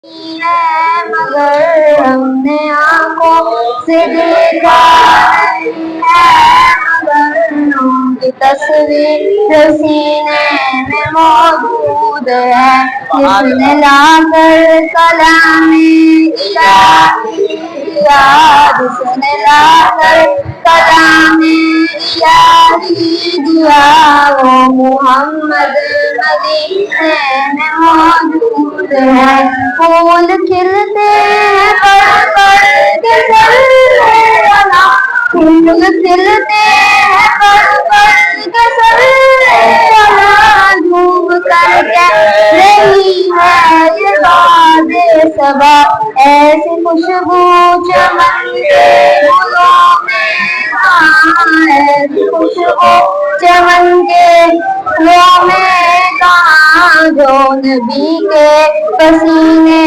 ہے مگر ہم نے آنکھوں سے دیکھا نہیں ہے، مگر ان کی تصویر سینے میں موجود ہے، جس نے لا کر کلام الہی دیا، جس نے لا کر کلام الہی دیا، وہ محمد مدینے میں موجود ہے۔ پھول کھلتے ہیں پڑھ پڑھ کے صلی علی، پھول کھلتے ہیں پڑھ پڑھ کے صلی علی، جھوم کر کہہ رہی ہے یہ باد صبا، ایسی خوشبو چمن کے گلوں میں کہاں، ایسی خوشبو چمن کے گلوں میں کہاں، جو نبی کے پسینے